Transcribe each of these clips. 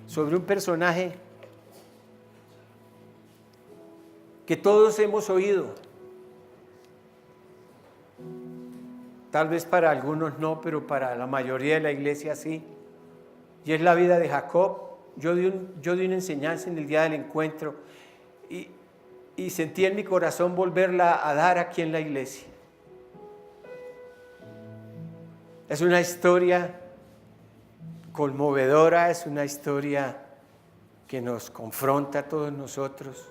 sobre un personaje que todos hemos oído. Tal vez para algunos no, pero para la mayoría de la iglesia sí. Y es la vida de Jacob. Yo di una enseñanza en el día del encuentro y sentí en mi corazón volverla a dar aquí en la iglesia. Es una historia conmovedora, es una historia que nos confronta a todos nosotros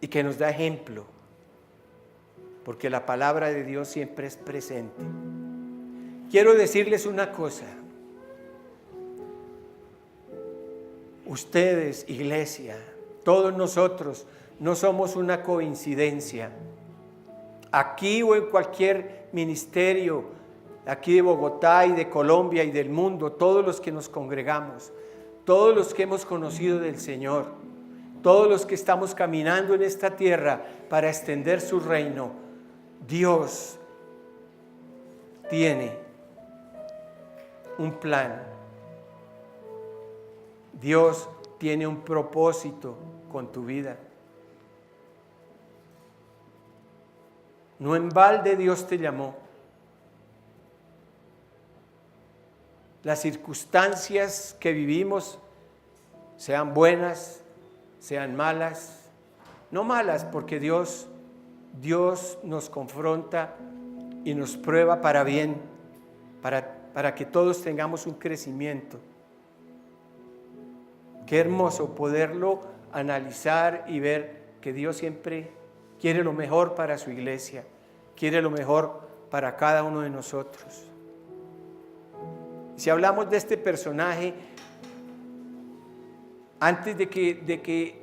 y que nos da ejemplo, porque la palabra de Dios siempre es presente. Quiero decirles una cosa. Ustedes, iglesia, todos nosotros, no somos una coincidencia. Aquí o en cualquier ministerio, aquí de Bogotá y de Colombia y del mundo, todos los que nos congregamos, todos los que hemos conocido del Señor, todos los que estamos caminando en esta tierra para extender su reino, Dios tiene un plan. Dios tiene un propósito con tu vida. No en balde Dios te llamó. Las circunstancias que vivimos, sean buenas, sean malas, no malas, porque Dios nos confronta y nos prueba para bien, para que todos tengamos un crecimiento. Qué hermoso poderlo analizar y ver que Dios siempre quiere lo mejor para su iglesia, quiere lo mejor para cada uno de nosotros. Si hablamos de este personaje, antes de que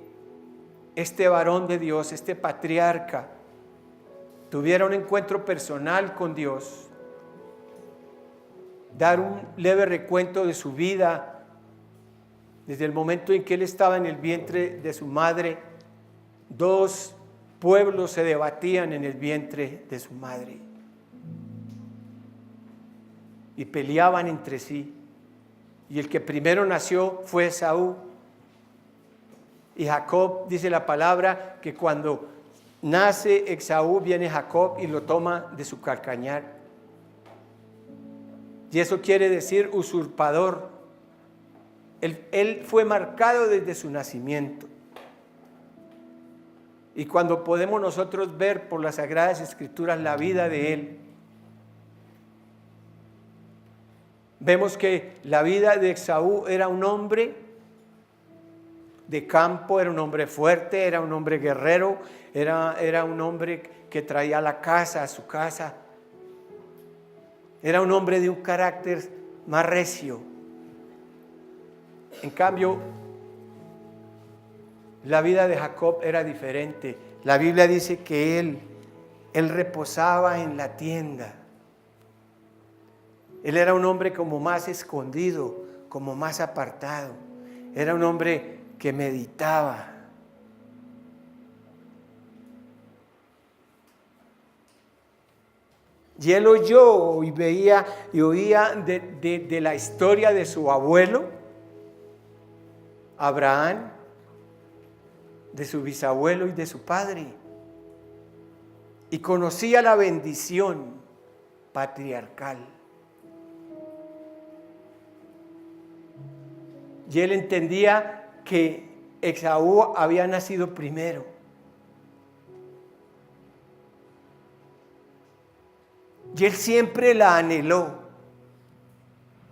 este varón de Dios, este patriarca, tuviera un encuentro personal con Dios, dar un leve recuento de su vida, desde el momento en que él estaba en el vientre de su madre, 2 pueblos se debatían en el vientre de su madre y peleaban entre sí. Y el que primero nació fue Esaú. Y Jacob, dice la palabra, que cuando nace Esaú viene Jacob y lo toma de su calcañar. Y eso quiere decir usurpador. Él fue marcado desde su nacimiento. Y cuando podemos nosotros ver por las Sagradas Escrituras la vida de él, vemos que la vida de Esaú era un hombre de campo, era un hombre fuerte, era un hombre guerrero, era un hombre que traía la casa a su casa, era un hombre de un carácter más recio. En cambio, la vida de Jacob era diferente. La Biblia dice que él reposaba en la tienda. Él era un hombre como más escondido, como más apartado. Era un hombre que meditaba. Y él oyó y veía y oía de la historia de su abuelo Abraham, de su bisabuelo y de su padre, y conocía la bendición patriarcal. Y él entendía que Esaú había nacido primero. Y él siempre la anheló,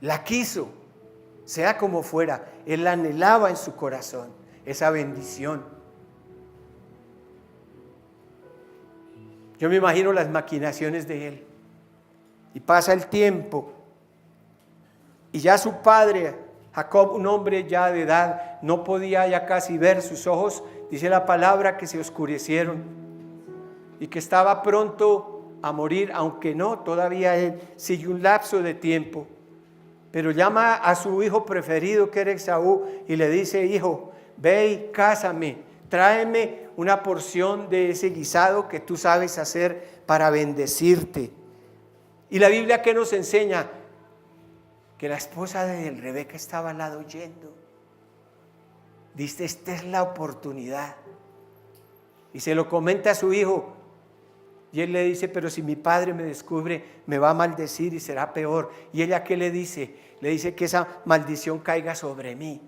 la quiso, sea como fuera, él la anhelaba en su corazón, esa bendición. Yo me imagino las maquinaciones de él. Y pasa el tiempo, y ya su padre, Jacob, un hombre ya de edad, no podía ya casi ver, sus ojos, dice la palabra, que se oscurecieron, y que estaba pronto a morir, aunque no, todavía él sigue un lapso de tiempo. Pero llama a su hijo preferido, que era Esaú, y le dice: hijo, ve y cásame, tráeme una porción de ese guisado que tú sabes hacer para bendecirte. Y la Biblia, ¿qué nos enseña? que la esposa de Rebeca estaba al lado oyendo. Dice, esta es la oportunidad. Y se lo comenta a su hijo. Y él le dice, pero si mi padre me descubre, me va a maldecir y será peor. ¿Y ella qué le dice? Le dice que esa maldición caiga sobre mí.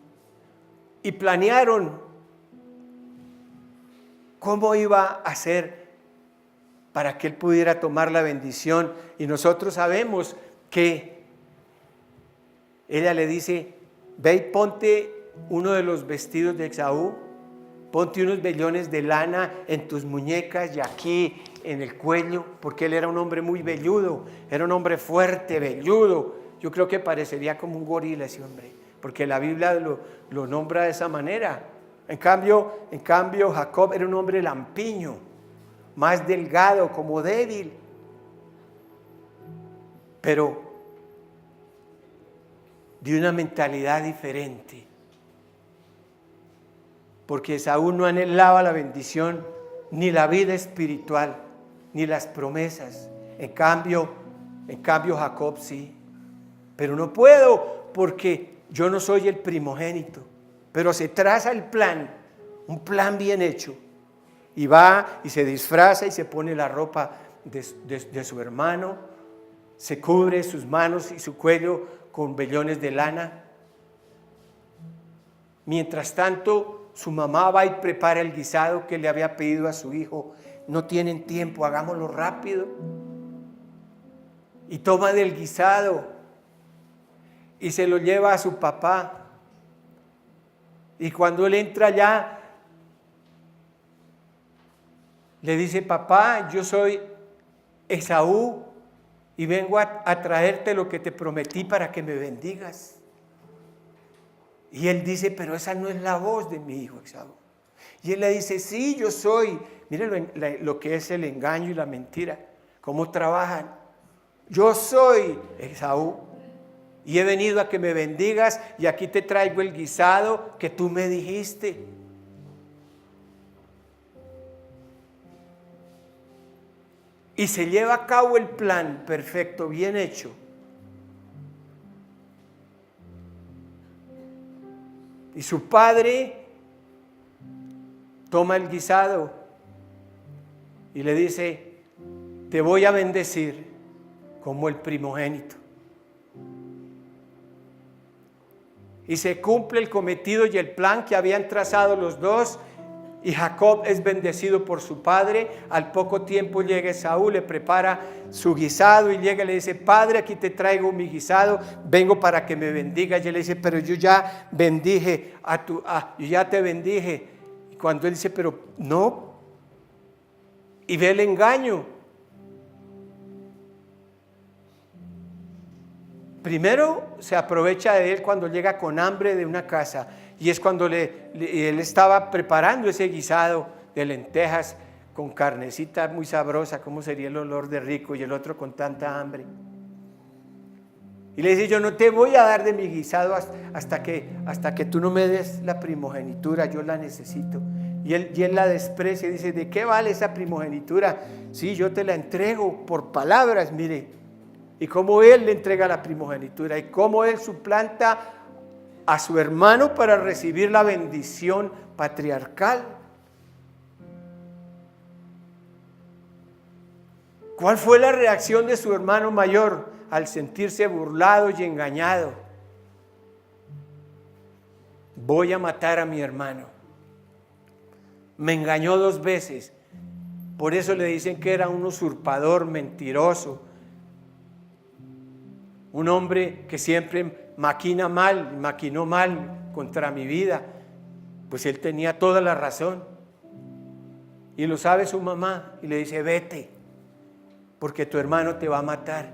Y planearon cómo iba a hacer para que él pudiera tomar la bendición. Y nosotros sabemos que ella le dice, ve y ponte uno de los vestidos de Esaú, ponte unos vellones de lana en tus muñecas y aquí en el cuello, porque él era un hombre muy velludo, era un hombre fuerte, velludo. Yo creo que parecería como un gorila ese hombre, porque la Biblia lo nombra de esa manera. En cambio, Jacob era un hombre lampiño, más delgado, como débil, pero de una mentalidad diferente. Porque Esaú no anhelaba la bendición, ni la vida espiritual, ni las promesas. En cambio Jacob sí. Pero no puedo porque yo no soy el primogénito. Pero se traza el plan, un plan bien hecho. Y va y se disfraza y se pone la ropa de su hermano. Se cubre sus manos y su cuello con vellones de lana. Mientras tanto, su mamá va y prepara el guisado que le había pedido a su hijo. No tienen tiempo, hagámoslo rápido. Y toma del guisado y se lo lleva a su papá. Y cuando él entra allá, le dice, papá, yo soy Esaú y vengo a traerte lo que te prometí para que me bendigas. Y él dice, pero esa no es la voz de mi hijo Esaú. Y él le dice, sí, yo soy. Miren lo que es el engaño y la mentira, cómo trabajan. Yo soy Esaú y he venido a que me bendigas y aquí te traigo el guisado que tú me dijiste. Y se lleva a cabo el plan perfecto, bien hecho. Y su padre toma el guisado y le dice, te voy a bendecir como el primogénito. Y se cumple el cometido y el plan que habían trazado los dos. Y Jacob es bendecido por su padre. Al poco tiempo llega Esaú, le prepara su guisado y llega y le dice, padre, aquí te traigo mi guisado, vengo para que me bendiga. Y él le dice, pero yo ya bendije yo ya te bendije. Y cuando él dice, pero no, y ve el engaño. Primero se aprovecha de él cuando llega con hambre de una casa. Y es cuando él estaba preparando ese guisado de lentejas con carnecita muy sabrosa, cómo sería el olor de rico, y el otro con tanta hambre. Y le dice, yo no te voy a dar de mi guisado hasta que tú no me des la primogenitura, yo la necesito. Y él la desprecia y dice, ¿de qué vale esa primogenitura? Sí, yo te la entrego por palabras, mire. Y cómo él le entrega la primogenitura y cómo él suplanta a su hermano para recibir la bendición patriarcal. ¿Cuál fue la reacción de su hermano mayor al sentirse burlado y engañado? Voy a matar a mi hermano. Me engañó 2 veces. Por eso le dicen que era un usurpador, mentiroso. Un hombre que siempre maquinó mal contra mi vida. Pues él tenía toda la razón. Y lo sabe su mamá y le dice, vete, porque tu hermano te va a matar.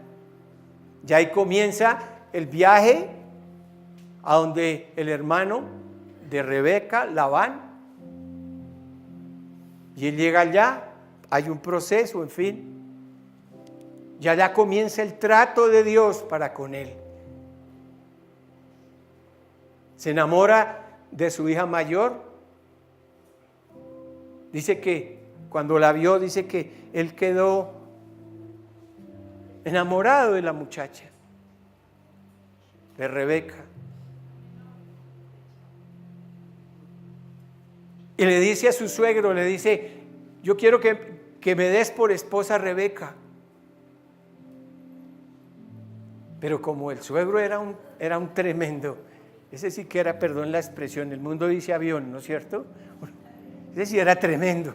Ya ahí comienza el viaje a donde el hermano de Rebeca, Labán, y él llega allá, hay un proceso, en fin. Y allá comienza el trato de Dios para con él. Se enamora de su hija mayor. Dice que cuando la vio, dice que él quedó enamorado de la muchacha. de Rebeca. Y le dice a su suegro, le dice, yo quiero que me des por esposa a Rebeca. Pero como el suegro era un tremendo, ese sí que era, perdón la expresión, el mundo dice avión, ¿no es cierto? Ese sí era tremendo.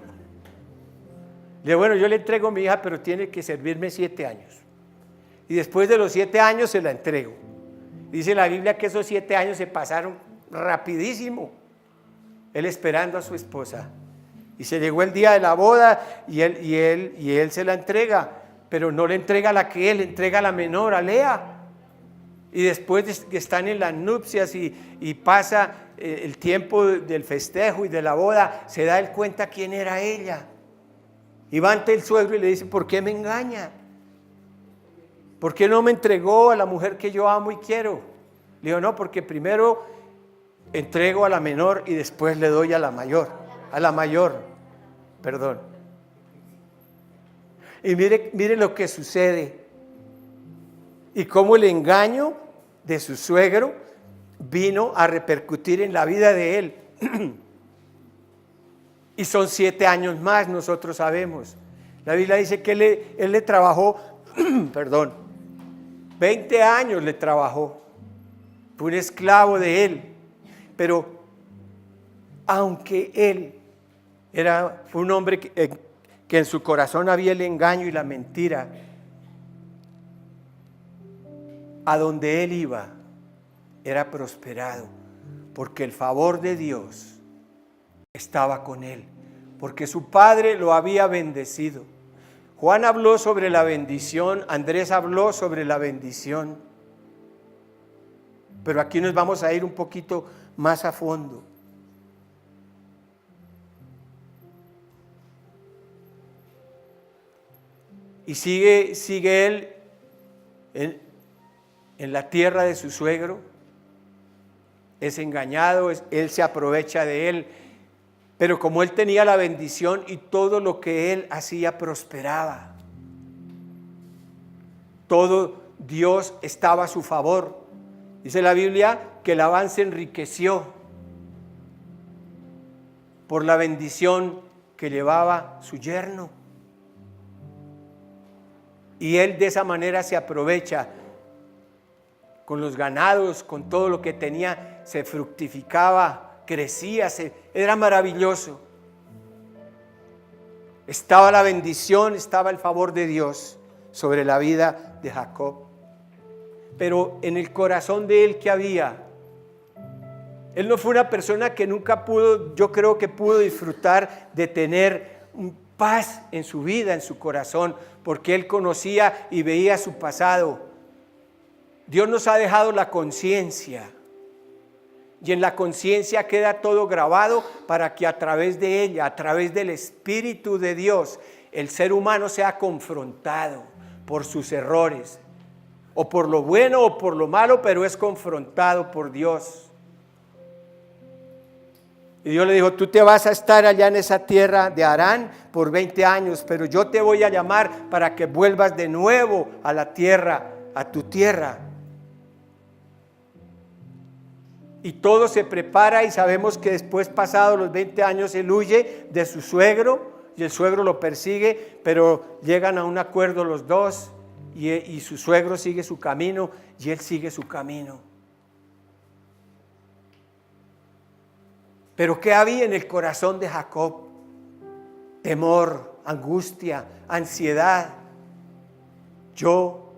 Le digo, bueno, yo le entrego a mi hija, pero tiene que servirme 7 años. Y después de los 7 años se la entrego. Dice la Biblia que esos 7 años se pasaron rapidísimo. Él esperando a su esposa. Y se llegó el día de la boda y él se la entrega, pero no le entrega la que él, le entrega la menor, a Lea. Y después de que están en las nupcias y pasa el tiempo del festejo y de la boda, se da él cuenta quién era ella. Y va ante el suegro y le dice, ¿por qué me engaña? ¿Por qué no me entregó a la mujer que yo amo y quiero? Le digo, no, porque primero entrego a la menor y después le doy a la mayor, perdón. Y mire lo que sucede y cómo el engaño de su suegro vino a repercutir en la vida de él. Y son 7 años más, nosotros sabemos. La Biblia dice que él le trabajó, perdón, 20 años le trabajó. Fue un esclavo de él. Pero aunque él fue un hombre que en su corazón había el engaño y la mentira, a donde él iba era prosperado, porque el favor de Dios estaba con él, porque su padre lo había bendecido. Juan habló sobre la bendición, Andrés habló sobre la bendición, pero aquí nos vamos a ir un poquito más a fondo. Y sigue él en la tierra de su suegro, es engañado, él se aprovecha de él, pero como él tenía la bendición y todo lo que él hacía prosperaba, todo Dios estaba a su favor. Dice la Biblia que Labán se enriqueció por la bendición que llevaba su yerno. Y él de esa manera se aprovecha con los ganados, con todo lo que tenía, se fructificaba, crecía, era maravilloso. Estaba la bendición, estaba el favor de Dios sobre la vida de Jacob. Pero en el corazón de él, ¿qué había? Él no fue una persona que nunca pudo, yo creo que pudo disfrutar de tener paz en su vida, en su corazón, porque él conocía y veía su pasado. Dios nos ha dejado la conciencia, y en la conciencia queda todo grabado para que a través de ella, a través del Espíritu de Dios, el ser humano sea confrontado por sus errores, o por lo bueno o por lo malo, pero es confrontado por Dios. Y Dios le dijo, tú te vas a estar allá en esa tierra de Harán por 20 años, pero yo te voy a llamar para que vuelvas de nuevo a la tierra, a tu tierra. Y todo se prepara y sabemos que después, pasados los 20 años, él huye de su suegro y el suegro lo persigue, pero llegan a un acuerdo los dos y su suegro sigue su camino y él sigue su camino. Pero ¿qué había en el corazón de Jacob? Temor, angustia, ansiedad. Yo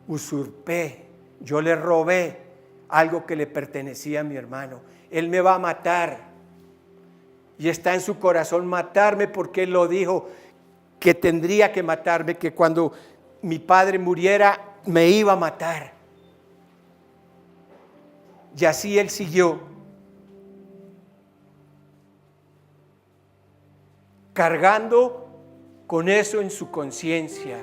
usurpé, yo le robé algo que le pertenecía a mi hermano. Él me va a matar. Y está en su corazón matarme porque él lo dijo, que tendría que matarme, que cuando mi padre muriera me iba a matar. Y así él siguió, cargando con eso en su conciencia.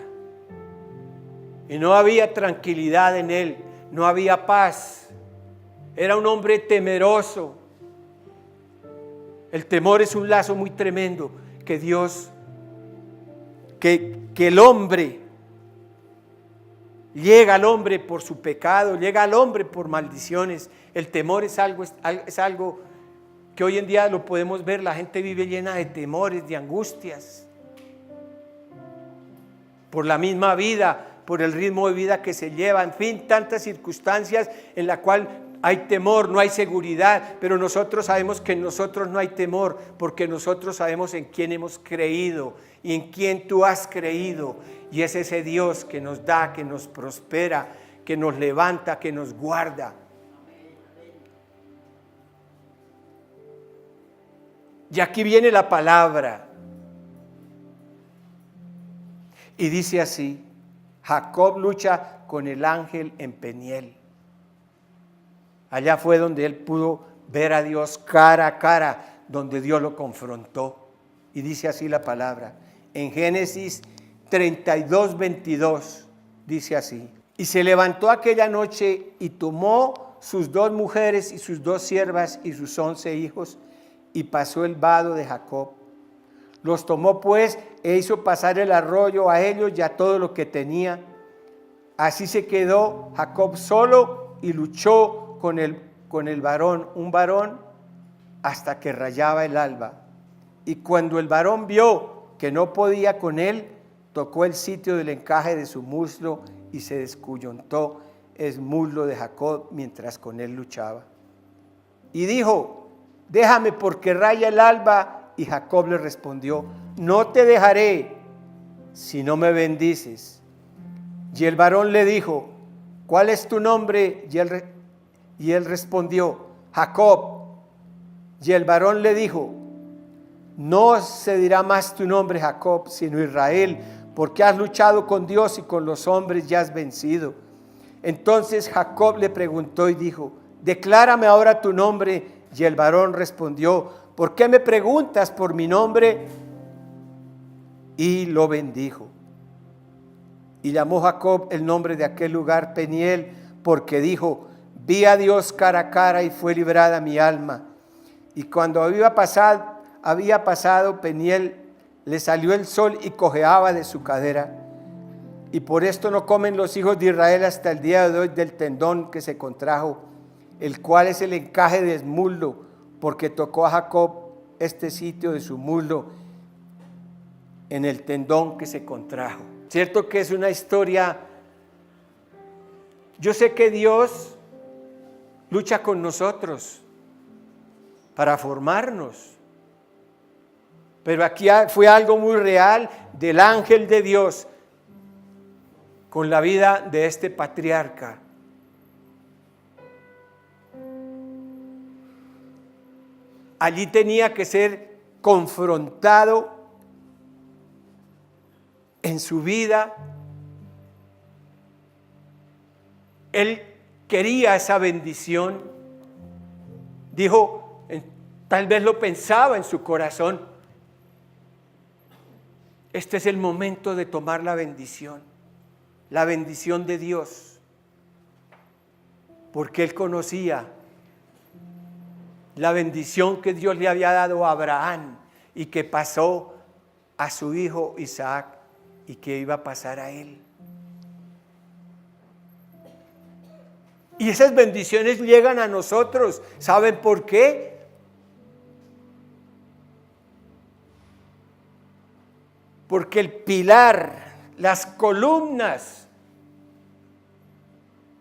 Y no había tranquilidad en él, no había paz. Era un hombre temeroso. El temor es un lazo muy tremendo que Dios, que el hombre llega al hombre por su pecado, llega al hombre por maldiciones. El temor es algo que hoy en día lo podemos ver. La gente vive llena de temores, de angustias, por la misma vida, por el ritmo de vida que se lleva, en fin, tantas circunstancias en la cual hay temor, no hay seguridad, pero nosotros sabemos que en nosotros no hay temor, porque nosotros sabemos en quién hemos creído y en quién tú has creído, y es ese Dios que nos da, que nos prospera, que nos levanta, que nos guarda. Y aquí viene la palabra, y dice así: Jacob lucha con el ángel en Peniel. Allá fue donde él pudo ver a Dios cara a cara, donde Dios lo confrontó. Y dice así la palabra, en Génesis 32:22, dice así: y se levantó aquella noche y tomó sus 2 mujeres y sus 2 siervas y sus 11 hijos, y pasó el vado de Jacob. Los tomó pues e hizo pasar el arroyo a ellos y a todo lo que tenía. Así se quedó Jacob solo y luchó con el varón, un varón, hasta que rayaba el alba. Y cuando el varón vio que no podía con él, tocó el sitio del encaje de su muslo y se descuyuntó el muslo de Jacob mientras con él luchaba. Y dijo: déjame, porque raya el alba. Y Jacob le respondió: no te dejaré si no me bendices. Y el varón le dijo: ¿cuál es tu nombre? Y él respondió: Jacob. Y el varón le dijo: no se dirá más tu nombre Jacob, sino Israel, porque has luchado con Dios y con los hombres y has vencido. Entonces Jacob le preguntó y dijo: declárame ahora tu nombre. Y el varón respondió: ¿por qué me preguntas por mi nombre? Y lo bendijo. Y llamó Jacob el nombre de aquel lugar Peniel, porque dijo: vi a Dios cara a cara y fue librada mi alma. Y cuando había pasado Peniel, le salió el sol y cojeaba de su cadera. Y por esto no comen los hijos de Israel hasta el día de hoy del tendón que se contrajo, el cual es el encaje del muslo, porque tocó a Jacob este sitio de su muslo en el tendón que se contrajo. Cierto que es una historia. Yo sé que Dios lucha con nosotros para formarnos, pero aquí fue algo muy real del ángel de Dios con la vida de este patriarca. Allí tenía que ser confrontado en su vida. Él quería esa bendición. Dijo, tal vez lo pensaba en su corazón: este es el momento de tomar la bendición de Dios, porque él conocía la bendición que Dios le había dado a Abraham y que pasó a su hijo Isaac y que iba a pasar a él. Y esas bendiciones llegan a nosotros. ¿Saben por qué? Porque el pilar, las columnas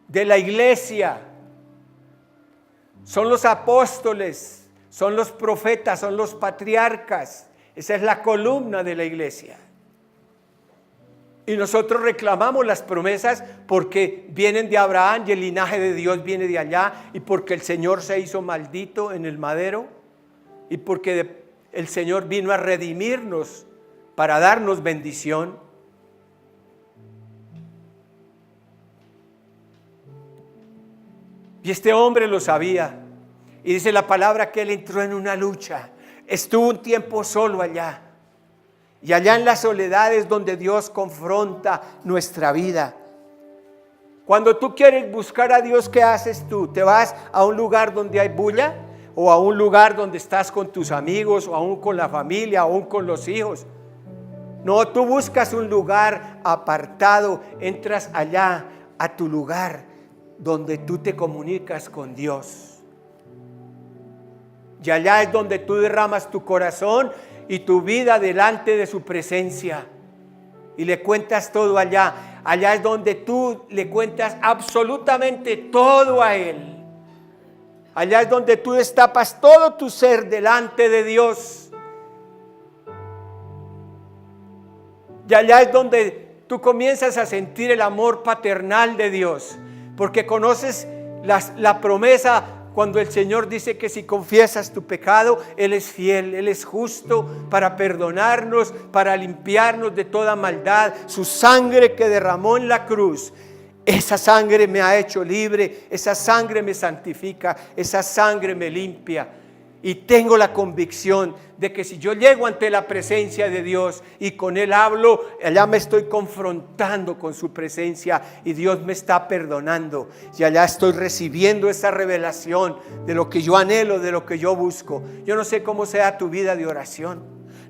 de la iglesia son los apóstoles, son los profetas, son los patriarcas. Esa es la columna de la iglesia. Y nosotros reclamamos las promesas porque vienen de Abraham y el linaje de Dios viene de allá, y porque el Señor se hizo maldito en el madero, y porque el Señor vino a redimirnos para darnos bendición. Y este hombre lo sabía. Y dice la palabra que él entró en una lucha. Estuvo un tiempo solo allá. Y allá en la soledad es donde Dios confronta nuestra vida. Cuando tú quieres buscar a Dios, ¿qué haces tú? ¿Te vas a un lugar donde hay bulla? ¿O a un lugar donde estás con tus amigos? ¿O aún con la familia? ¿O aún con los hijos? No, tú buscas un lugar apartado. Entras allá a tu lugar donde tú te comunicas con Dios. Y allá es donde tú derramas tu corazón y tu vida delante de su presencia. Y le cuentas todo allá. Allá es donde tú le cuentas absolutamente todo a Él. Allá es donde tú destapas todo tu ser delante de Dios. Y allá es donde tú comienzas a sentir el amor paternal de Dios. Porque conoces la promesa cuando el Señor dice que si confiesas tu pecado, Él es fiel, Él es justo para perdonarnos, para limpiarnos de toda maldad. Su sangre que derramó en la cruz, esa sangre me ha hecho libre, esa sangre me santifica, esa sangre me limpia. Y tengo la convicción de que si yo llego ante la presencia de Dios y con Él hablo, allá me estoy confrontando con su presencia y Dios me está perdonando. Y allá estoy recibiendo esa revelación de lo que yo anhelo, de lo que yo busco. Yo no sé cómo sea tu vida de oración.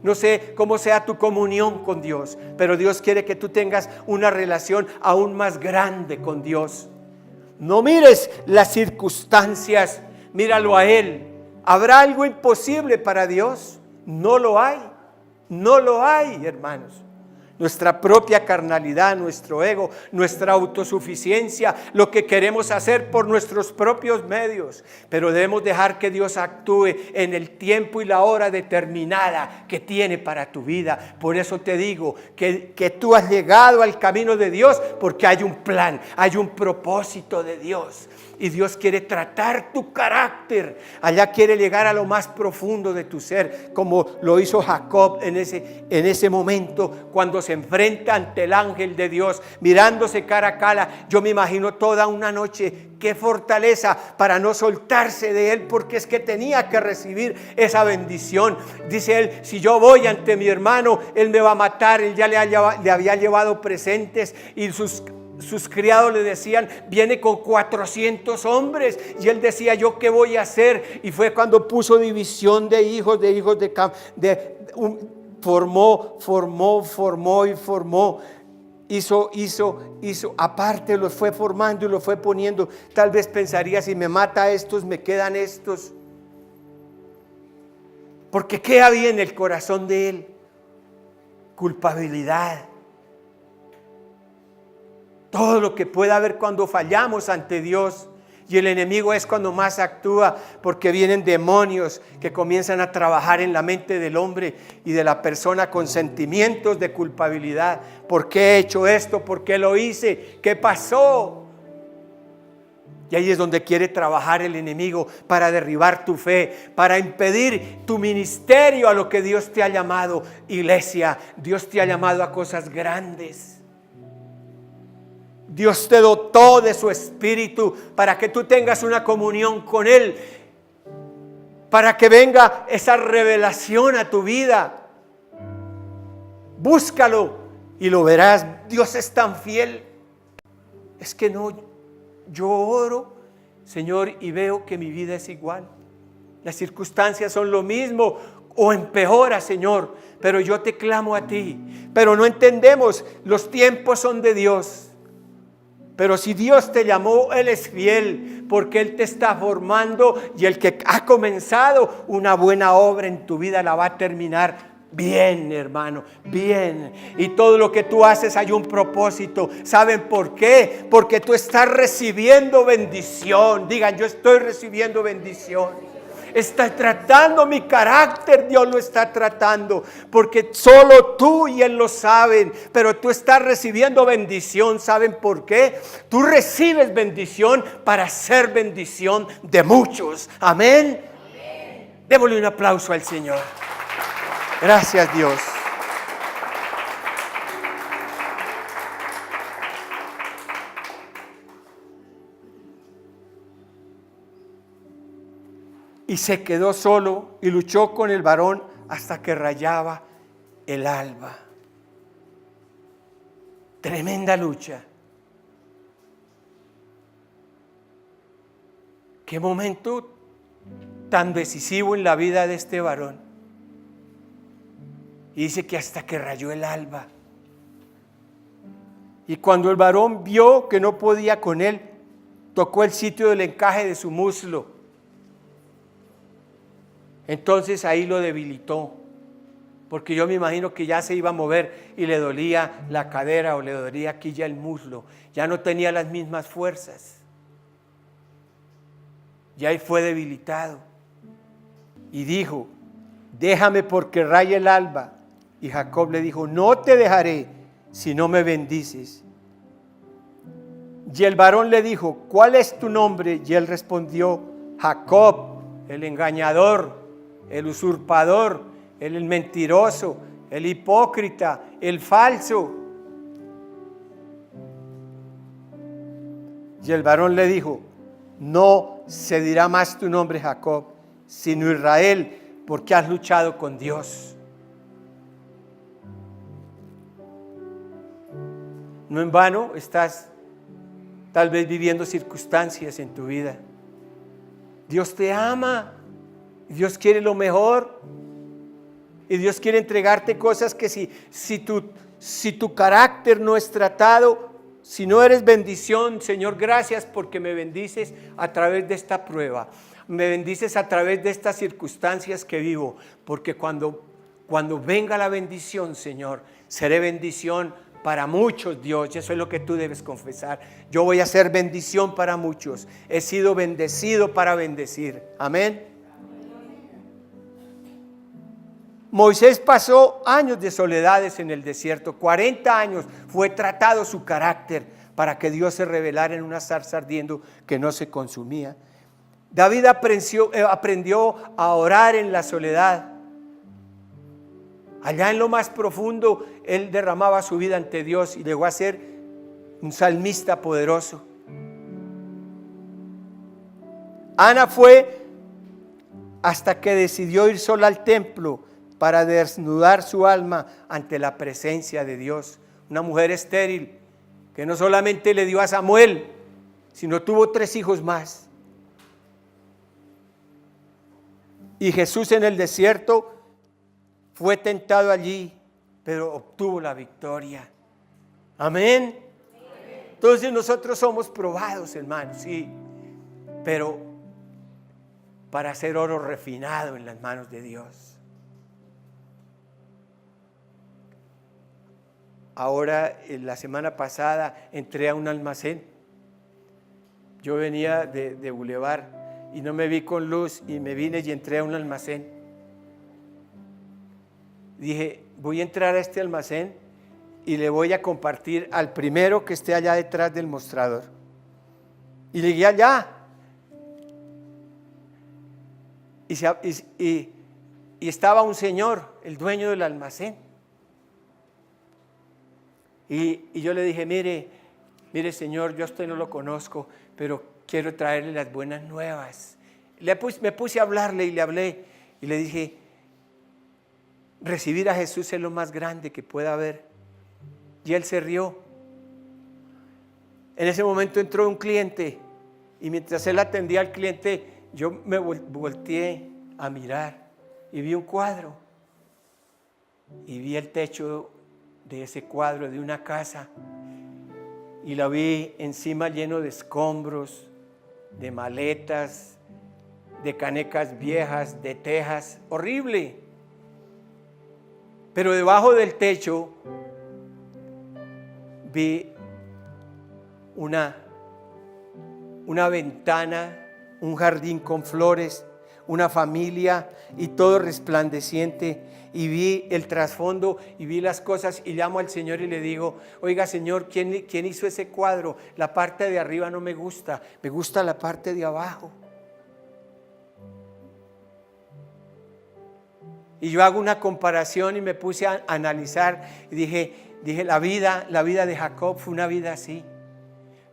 No sé cómo sea tu comunión con Dios, pero Dios quiere que tú tengas una relación aún más grande con Dios. No mires las circunstancias, míralo a Él. ¿Habrá algo imposible para Dios? No lo hay, no lo hay, hermanos. Nuestra propia carnalidad, nuestro ego, nuestra autosuficiencia, lo que queremos hacer por nuestros propios medios. Pero debemos dejar que Dios actúe en el tiempo y la hora determinada que tiene para tu vida. Por eso te digo que tú has llegado al camino de Dios porque hay un plan, hay un propósito de Dios. Y Dios quiere tratar tu carácter. Allá quiere llegar a lo más profundo de tu ser, como lo hizo Jacob en ese momento cuando se enfrenta ante el ángel de Dios, mirándose cara a cara. Yo me imagino toda una noche, qué fortaleza para no soltarse de él, porque es que tenía que recibir esa bendición. Dice él, si yo voy ante mi hermano, él me va a matar. Él ya le había llevado presentes y sus criados le decían, viene con 400 hombres. Y él decía, ¿yo qué voy a hacer? Y fue cuando puso división de hijos, formó. Hizo, aparte los fue formando y los fue poniendo. Tal vez pensaría, si me mata a estos, me quedan estos. Porque ¿qué había en el corazón de él? Culpabilidad. Todo lo que pueda haber cuando fallamos ante Dios. Y el enemigo es cuando más actúa, porque vienen demonios que comienzan a trabajar en la mente del hombre y de la persona con sentimientos de culpabilidad. ¿Por qué he hecho esto? ¿Por qué lo hice? ¿Qué pasó? Y ahí es donde quiere trabajar el enemigo para derribar tu fe, para impedir tu ministerio a lo que Dios te ha llamado. Iglesia, Dios te ha llamado a cosas grandes. Dios te dotó de su espíritu para que tú tengas una comunión con Él, para que venga esa revelación a tu vida. Búscalo y lo verás. Dios es tan fiel. Es que no, yo oro, Señor, y veo que mi vida es igual. Las circunstancias son lo mismo o empeora, Señor, pero yo te clamo a ti. Pero no entendemos, los tiempos son de Dios. Pero si Dios te llamó, Él es fiel, porque Él te está formando, y el que ha comenzado una buena obra en tu vida la va a terminar bien, hermano, bien. Y todo lo que tú haces hay un propósito. ¿Saben por qué? Porque tú estás recibiendo bendición. Digan, yo estoy recibiendo bendición. Está tratando mi carácter, Dios lo está tratando, porque solo tú y Él lo saben, pero tú estás recibiendo bendición. ¿Saben por qué? Tú recibes bendición para ser bendición de muchos. Amén. Démosle un aplauso al Señor. Gracias, Dios. Y se quedó solo y luchó con el varón hasta que rayaba el alba. Tremenda lucha. Qué momento tan decisivo en la vida de este varón. Y dice que hasta que rayó el alba. Y cuando el varón vio que no podía con él, tocó el sitio del encaje de su muslo. Entonces ahí lo debilitó, porque yo me imagino que ya se iba a mover y le dolía la cadera o le dolía aquí ya el muslo. Ya no tenía las mismas fuerzas. Ya ahí fue debilitado. Y dijo: déjame porque raya el alba. Y Jacob le dijo: no te dejaré si no me bendices. Y el varón le dijo: ¿cuál es tu nombre? Y él respondió: Jacob, el engañador, el usurpador, el mentiroso, el hipócrita, el falso. Y el varón le dijo: no se dirá más tu nombre Jacob, sino Israel, porque has luchado con Dios. No en vano estás tal vez viviendo circunstancias en tu vida. Dios te ama, Dios quiere lo mejor, y Dios quiere entregarte cosas que si tu carácter no es tratado, si no eres bendición, Señor, gracias porque me bendices a través de esta prueba, me bendices a través de estas circunstancias que vivo, porque cuando venga la bendición, Señor, seré bendición para muchos, Dios. Eso es lo que tú debes confesar. Yo voy a ser bendición para muchos. He sido bendecido para bendecir. Amén. Moisés pasó años de soledades en el desierto. 40 años fue tratado su carácter para que Dios se revelara en una zarza ardiendo que no se consumía. David aprendió a orar en la soledad. Allá en lo más profundo, él derramaba su vida ante Dios y llegó a ser un salmista poderoso. Ana fue hasta que decidió ir sola al templo para desnudar su alma ante la presencia de Dios. Una mujer estéril que no solamente le dio a Samuel, sino tuvo 3 hijos más. Y Jesús en el desierto fue tentado allí, pero obtuvo la victoria. Amén. Entonces nosotros somos probados, hermanos, sí, pero para hacer oro refinado en las manos de Dios. Ahora, la semana pasada, entré a un almacén. Yo venía de Boulevard y no me vi con luz y me vine y entré a un almacén. Dije, voy a entrar a este almacén y le voy a compartir al primero que esté allá detrás del mostrador. Y llegué allá. Y estaba un señor, el dueño del almacén. Y yo le dije, mire señor, yo a usted no lo conozco, pero quiero traerle las buenas nuevas. Me puse a hablarle y le hablé y le dije, recibir a Jesús es lo más grande que pueda haber. Y él se rió. En ese momento entró un cliente y mientras él atendía al cliente, yo me volteé a mirar y vi un cuadro. Y vi el techo de ese cuadro de una casa y la vi encima lleno de escombros, de maletas, de canecas viejas, de tejas, horrible. Pero debajo del techo vi una ventana, un jardín con flores, una familia y todo resplandeciente, y vi el trasfondo y vi las cosas y llamo al Señor y le digo, oiga Señor, ¿quién hizo ese cuadro? La parte de arriba no me gusta, me gusta la parte de abajo. Y yo hago una comparación y me puse a analizar y dije la vida de Jacob fue una vida así.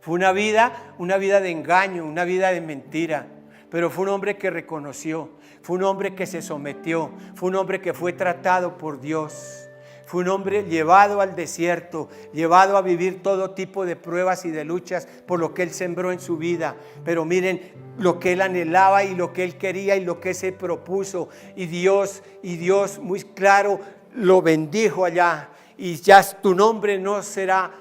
Fue una vida de engaño, una vida de mentira. Pero fue un hombre que reconoció, fue un hombre que se sometió, fue un hombre que fue tratado por Dios. Fue un hombre llevado al desierto, llevado a vivir todo tipo de pruebas y de luchas por lo que él sembró en su vida. Pero miren lo que él anhelaba y lo que él quería y lo que se propuso. Y Dios muy claro lo bendijo allá. Y ya tu nombre no será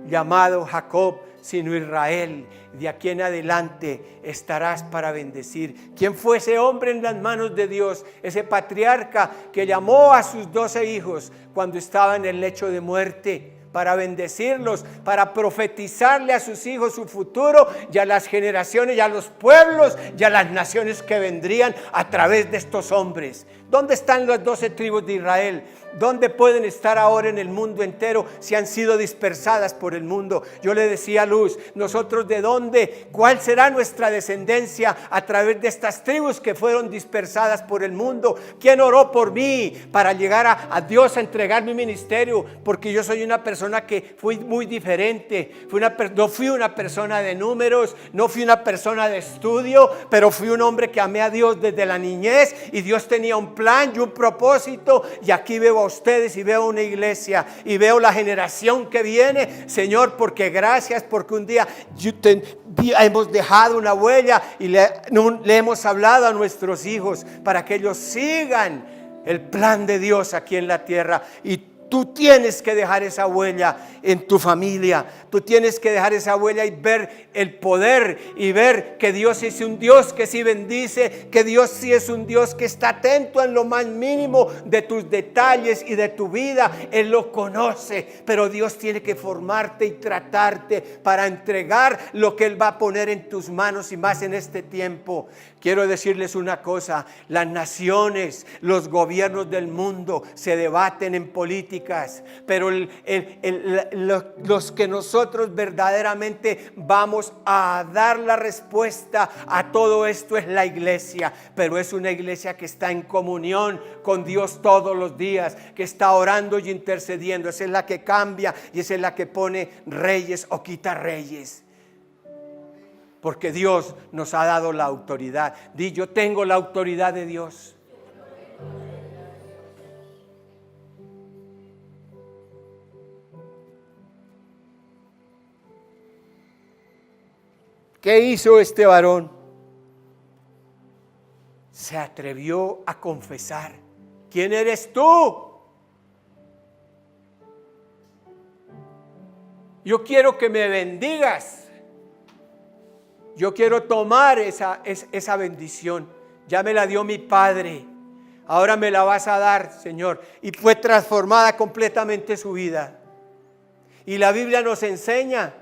llamado Jacob, sino Israel. De aquí en adelante estarás para bendecir. ¿Quién fue ese hombre en las manos de Dios? Ese patriarca que llamó a sus 12 hijos cuando estaba en el lecho de muerte, para bendecirlos, para profetizarle a sus hijos su futuro y a las generaciones y a los pueblos y a las naciones que vendrían a través de estos hombres. ¿Dónde están las 12 tribus de Israel? ¿Dónde pueden estar ahora en el mundo entero si han sido dispersadas por el mundo? Yo le decía a Luz, nosotros de dónde, cuál será nuestra descendencia a través de estas tribus que fueron dispersadas por el mundo. ¿Quién oró por mí para llegar a Dios a entregar mi ministerio? Porque yo soy una persona que fui muy diferente. No fui una persona de números, no fui una persona de estudio, pero fui un hombre que amé a Dios desde la niñez, y Dios tenía un plan y un propósito. Y aquí veo a ustedes y veo una iglesia y veo la generación que viene, Señor, porque gracias, porque un día hemos dejado una huella y le hemos hablado a nuestros hijos para que ellos sigan el plan de Dios aquí en la tierra. Y tú tienes que dejar esa huella en tu familia. Tú tienes que dejar esa huella y ver el poder y ver que Dios es un Dios que sí bendice, que Dios sí es un Dios que está atento en lo más mínimo de tus detalles y de tu vida. Él lo conoce, pero Dios tiene que formarte y tratarte para entregar lo que Él va a poner en tus manos, y más en este tiempo. Quiero decirles una cosa: las naciones, los gobiernos del mundo se debaten en políticas, pero los que nosotros verdaderamente vamos a dar la respuesta a todo esto es la iglesia. Pero es una iglesia que está en comunión con Dios todos los días, que está orando y intercediendo. Esa es la que cambia y esa es la que pone reyes o quita reyes. Porque Dios nos ha dado la autoridad. Di: yo tengo la autoridad de Dios. ¿Qué hizo este varón? Se atrevió a confesar: ¿quién eres tú? Yo quiero que me bendigas. Yo quiero tomar esa bendición. Ya me la dio mi Padre. Ahora me la vas a dar, Señor. Y fue transformada completamente su vida. Y la Biblia nos enseña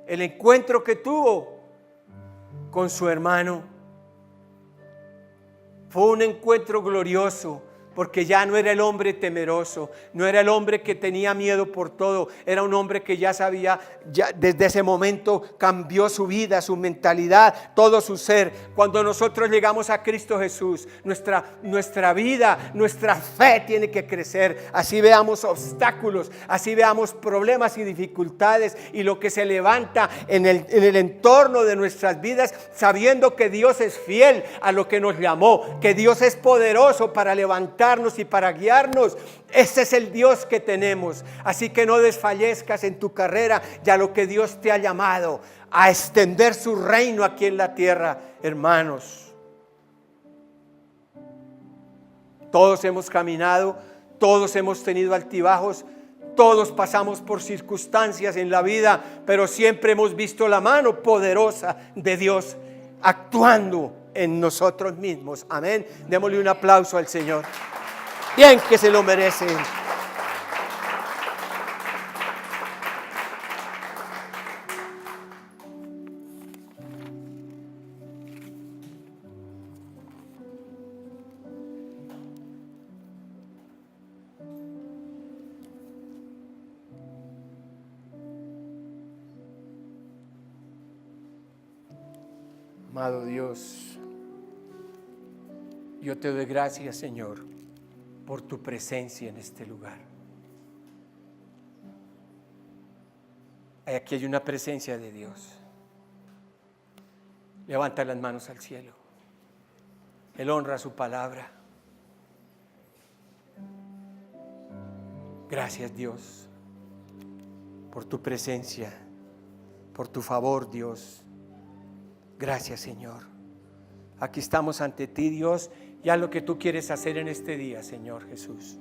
el encuentro que tuvo con su hermano. Fue un encuentro glorioso, porque ya no era el hombre temeroso, no era el hombre que tenía miedo por todo. Era un hombre que ya sabía, ya desde ese momento cambió su vida, su mentalidad, todo su ser. Cuando nosotros llegamos a Cristo Jesús, nuestra vida, nuestra fe tiene que crecer. Así veamos obstáculos, así veamos problemas y dificultades y lo que se levanta en el entorno de nuestras vidas, sabiendo que Dios es fiel a lo que nos llamó, que Dios es poderoso para levantar y para guiarnos. Ese es el Dios que tenemos. Así que no desfallezcas en tu carrera y a lo que Dios te ha llamado, a extender su reino aquí en la tierra. Hermanos, todos hemos caminado, todos hemos tenido altibajos, todos pasamos por circunstancias en la vida, pero siempre hemos visto la mano poderosa de Dios actuando en nosotros mismos. Amén. Démosle un aplauso al Señor. Bien que se lo merecen. Amado Dios, yo te doy gracias, Señor, por tu presencia en este lugar. Aquí hay una presencia de Dios. Levanta las manos al cielo. Él honra su palabra. Gracias, Dios, por tu presencia, por tu favor, Dios. Gracias, Señor. Aquí estamos ante ti, Dios, y haz lo que tú quieres hacer en este día, Señor Jesús.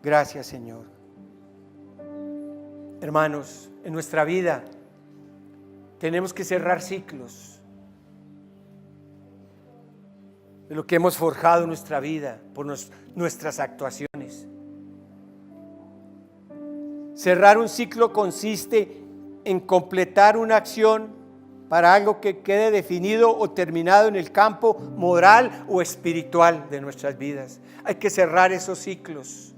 Gracias, Señor. Hermanos, en nuestra vida tenemos que cerrar ciclos de lo que hemos forjado en nuestra vida por nuestras actuaciones. Cerrar un ciclo consiste en completar una acción para algo que quede definido o terminado en el campo moral o espiritual de nuestras vidas. Hay que cerrar esos ciclos.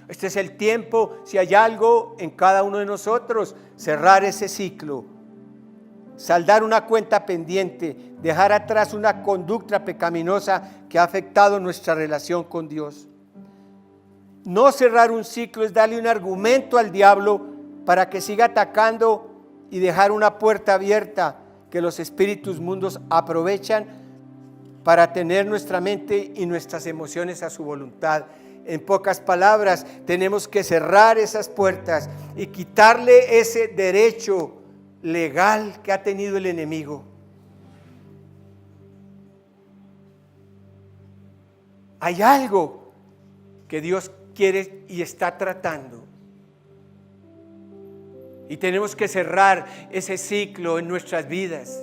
Este es el tiempo, si hay algo en cada uno de nosotros, cerrar ese ciclo, saldar una cuenta pendiente, dejar atrás una conducta pecaminosa que ha afectado nuestra relación con Dios. No cerrar un ciclo es darle un argumento al diablo para que siga atacando y dejar una puerta abierta que los espíritus mundos aprovechan para tener nuestra mente y nuestras emociones a su voluntad. En pocas palabras, tenemos que cerrar esas puertas y quitarle ese derecho legal que ha tenido el enemigo. Hay algo que Dios quiere y está tratando. Y tenemos que cerrar ese ciclo en nuestras vidas.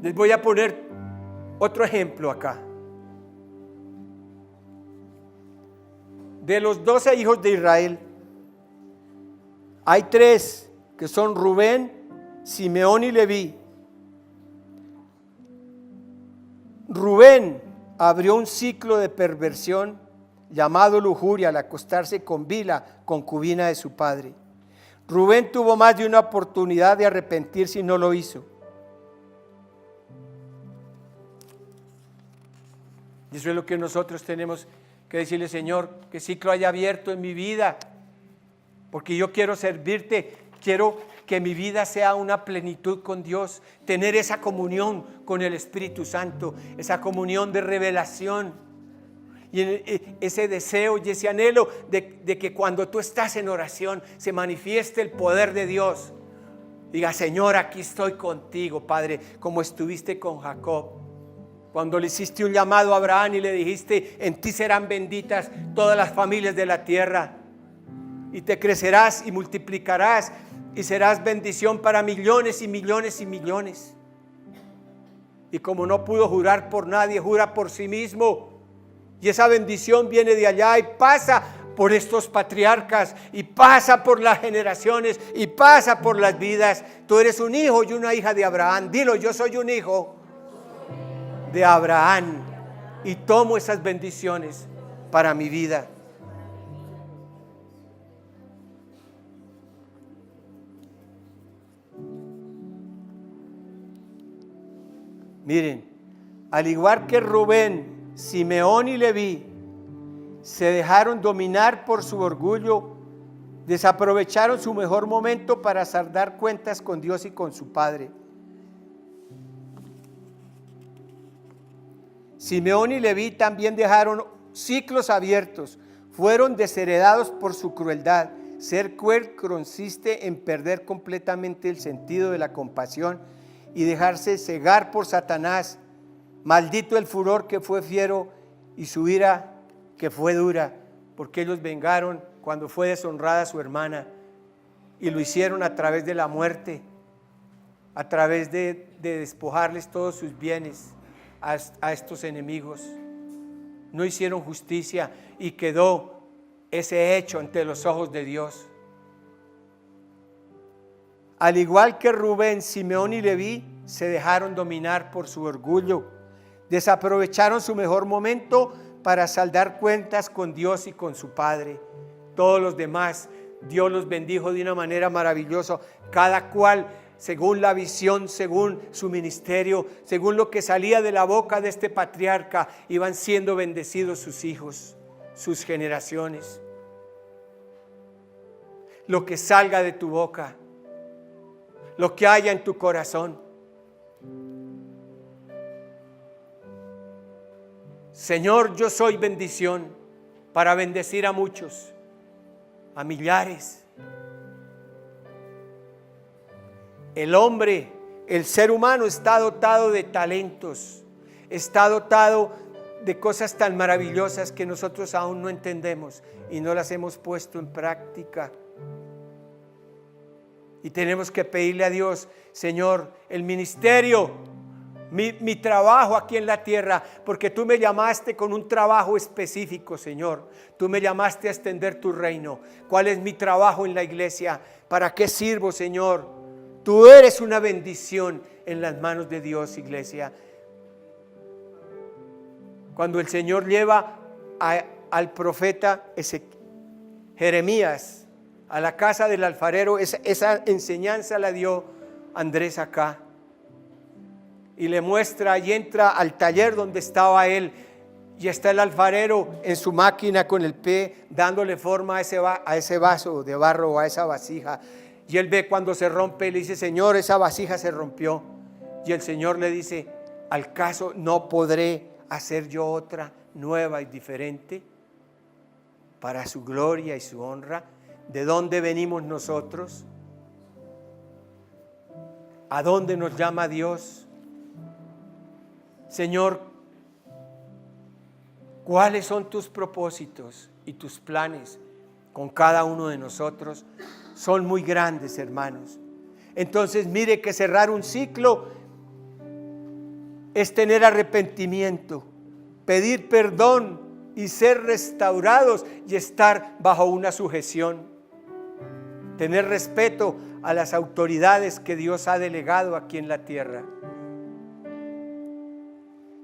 Les voy a poner otro ejemplo acá. De los 12 hijos de Israel, hay 3 que son Rubén, Simeón y Leví. Rubén abrió un ciclo de perversión llamado lujuria al acostarse con Bilha, concubina de su padre. Rubén tuvo más de una oportunidad de arrepentirse y no lo hizo. Y eso es lo que nosotros tenemos que decirle: Señor, que ciclo haya abierto en mi vida, porque yo quiero servirte, quiero que mi vida sea una plenitud con Dios, tener esa comunión con el Espíritu Santo, esa comunión de revelación, y ese deseo y ese anhelo de que cuando tú estás en oración se manifieste el poder de Dios. Diga: Señor, aquí estoy contigo, Padre, como estuviste con Jacob. Cuando le hiciste un llamado a Abraham y le dijiste: en ti serán benditas todas las familias de la tierra, y te crecerás y multiplicarás y serás bendición para millones y millones y millones. Y como no pudo jurar por nadie, jura por sí mismo, y esa bendición viene de allá y pasa por estos patriarcas y pasa por las generaciones y pasa por las vidas. Tú eres un hijo y una hija de Abraham. Dilo: yo soy un hijo de Abraham y tomo esas bendiciones para mi vida. Miren, al igual que Rubén, Simeón y Leví se dejaron dominar por su orgullo, desaprovecharon su mejor momento para saldar cuentas con Dios y con su Padre. Simeón y Leví también dejaron ciclos abiertos, fueron desheredados por su crueldad. Ser cruel consiste en perder completamente el sentido de la compasión y dejarse cegar por Satanás. Maldito el furor que fue fiero y su ira que fue dura, porque ellos vengaron cuando fue deshonrada su hermana, y lo hicieron a través de la muerte, a través de despojarles todos sus bienes a estos enemigos. No hicieron justicia y quedó ese hecho ante los ojos de Dios. Al igual que Rubén, Simeón y Leví se dejaron dominar por su orgullo, desaprovecharon su mejor momento para saldar cuentas con Dios y con su Padre. Todos los demás, Dios los bendijo de una manera maravillosa, cada cual según la visión, según su ministerio, según lo que salía de la boca de este patriarca, iban siendo bendecidos sus hijos, sus generaciones. Lo que salga de tu boca, lo que haya en tu corazón. Señor, yo soy bendición para bendecir a muchos, a millares. El hombre, el ser humano está dotado de talentos, está dotado de cosas tan maravillosas que nosotros aún no entendemos y no las hemos puesto en práctica. Y tenemos que pedirle a Dios, Señor, el ministerio, mi trabajo aquí en la tierra, porque tú me llamaste con un trabajo específico, Señor. Tú me llamaste a extender tu reino. ¿Cuál es mi trabajo en la iglesia? ¿Para qué sirvo, Señor? Tú eres una bendición en las manos de Dios, iglesia. Cuando el Señor lleva al profeta Jeremías a la casa del alfarero, esa enseñanza la dio Andrés acá. Y le muestra y entra al taller donde estaba él. Y está el alfarero en su máquina con el pie dándole forma a ese vaso de barro o a esa vasija. Y él ve cuando se rompe y le dice: Señor, esa vasija se rompió. Y el Señor le dice: ¿al caso no podré hacer yo otra nueva y diferente para su gloria y su honra? ¿De dónde venimos nosotros? ¿A dónde nos llama Dios? Señor, ¿cuáles son tus propósitos y tus planes con cada uno de nosotros? Son muy grandes, hermanos. Entonces, mire que cerrar un ciclo es tener arrepentimiento, pedir perdón y ser restaurados y estar bajo una sujeción. Tener respeto a las autoridades que Dios ha delegado aquí en la tierra.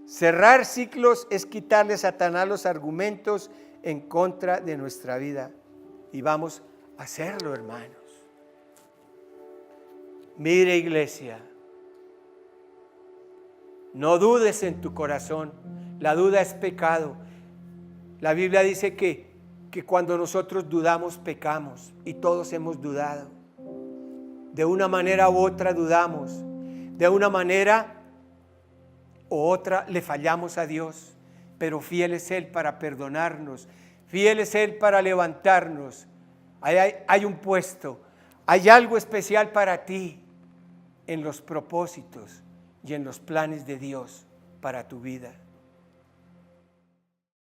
Cerrar ciclos es quitarle a Satanás los argumentos en contra de nuestra vida. Y vamos a hacerlo, hermanos. Mire, iglesia, no dudes en tu corazón. La duda es pecado. La Biblia dice que cuando nosotros dudamos, pecamos. Y todos hemos dudado. De una manera u otra dudamos. De una manera u otra le fallamos a Dios. Pero fiel es Él para perdonarnos. Fiel es Él para levantarnos. Hay un puesto. Hay algo especial para ti en los propósitos y en los planes de Dios para tu vida.